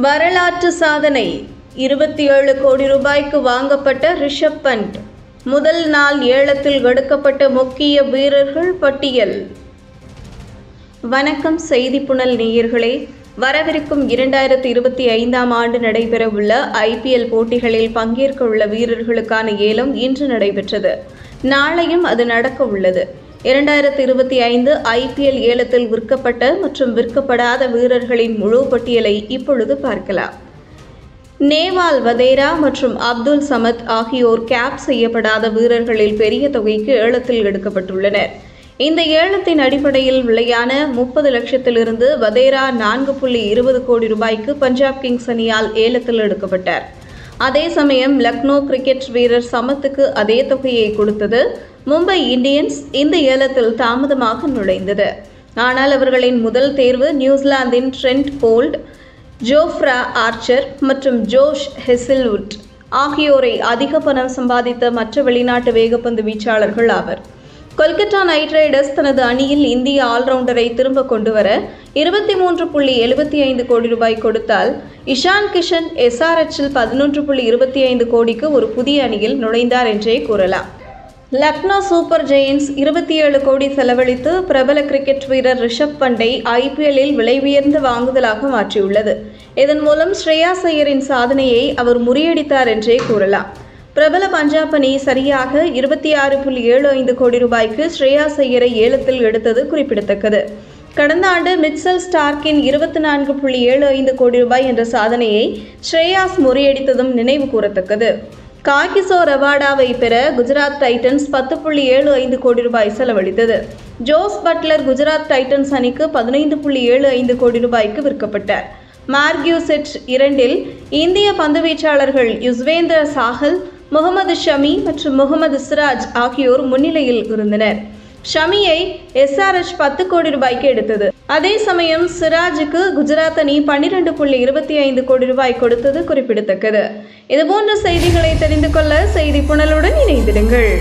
வரலாற்று சாதனை 27 கோடி ரூபாய்க்கு வாங்கப்பட்ட ரிஷப் பண்ட். முதல் நாள் ஏலத்தில் எடுக்கப்பட்ட முக்கிய வீரர்கள் பட்டியல். வணக்கம் செய்தி புனல் நேயர்களே. வரவிருக்கும் 2025ஆம் ஆண்டு நடைபெறவுள்ள IPL போட்டிகளில் பங்கேற்க உள்ள வீரர்களுக்கான ஏலம் இன்று நடைபெற்றது. நாளையும் அது நடக்க உள்ளது. 2025 IPL ஏலத்தில் விற்கப்பட்ட மற்றும் விற்கப்படாத வீரர்களின் முழு பட்டியலை இப்பொழுது பார்க்கலாம். நேவால் வதேரா மற்றும் அப்துல் சமத் ஆகியோர் கேப் செய்யப்படாத வீரர்களில் பெரிய தொகைக்கு ஏலத்தில் எடுக்கப்பட்டுள்ளனர். இந்த ஏலத்தின் அடிப்படையில் விலையான 30 லட்சத்திலிருந்து வதேரா 4.20 கோடி ரூபாய்க்கு பஞ்சாப் கிங்ஸ் அணியால் ஏலத்தில் எடுக்கப்பட்டார். அதே சமயம் லக்னோ கிரிக்கெட் வீரர் சமத்துக்கு அதே தொகையை கொடுத்தது. மும்பை இந்தியன்ஸ் இந்த ஏலத்தில் தாமதமாக நுழைந்தது. ஆனால் அவர்களின் முதல் தேர்வு நியூசிலாந்தின் ட்ரெண்ட் போல்ட், ஜோஃப்ரா ஆர்ச்சர் மற்றும் ஜோஷ் ஹெசில்வுட் ஆகியோரை அதிக பணம் சம்பாதித்த மற்ற வெளிநாட்டு வேகப்பந்து வீச்சாளர்கள் ஆவர். கொல்கத்தா நைட் ரைடர்ஸ் தனது அணியில் இந்திய ஆல்ரவுண்டரை திரும்ப கொண்டுவர 23.75 கோடி ரூபாய் கொடுத்தால், இஷான் கிஷன் SRHல் 11.25 கோடிக்கு ஒரு புதிய அணியில் நுழைந்தார் என்றே கூறலாம். லக்னோ சூப்பர் ஜெயின்ஸ் 27 கோடி செலவழித்து பிரபல கிரிக்கெட் வீரர் ரிஷப் பண்டை IPLல் விலை உயர்ந்த வாங்குதலாக மாற்றியுள்ளது. இதன் மூலம் ஸ்ரேயாஸ் ஐயரின் சாதனையை அவர் முறியடித்தார் என்றே கூறலாம். பிரபல பஞ்சாப் அணி சரியாக 26.75 கோடி ரூபாய்க்கு ஸ்ரேயாஸ் ஐயரை ஏலத்தில் எடுத்தது குறிப்பிடத்தக்கது. கடந்த ஆண்டு மிட்சல் ஸ்டார்க்கின் 24.75 கோடி ரூபாய் என்ற சாதனையை ஸ்ரேயாஸ் முறியடித்ததும் நினைவு கூறத்தக்கது. காகிசோர் அவார்டாவை பெற குஜராத் டைட்டன்ஸ் 10.75 கோடி ரூபாய் செலவழித்தது. ஜோஸ் பட்லர் குஜராத் டைட்டன்ஸ் அணிக்கு 15.75 கோடி ரூபாய்க்கு விற்கப்பட்டார். மார்க்யூ செட் 2இல் இந்திய பந்துவீச்சாளர்கள் யுஸ்வேந்திர சாஹல், முகமது ஷமி மற்றும் முகமது சிராஜ் ஆகியோர் முன்னிலையில் இருந்தனர். ஷமியை SRH 10 கோடி ரூபாய்க்கு எடுத்தது. அதே சமயம் சிராஜுக்கு குஜராத் அணி 12.25 கோடி ரூபாய் கொடுத்தது குறிப்பிடத்தக்கது. இதுபோன்ற செய்திகளை தெரிந்து கொள்ள செய்தி புனலுடன் இணைந்திடுங்கள்.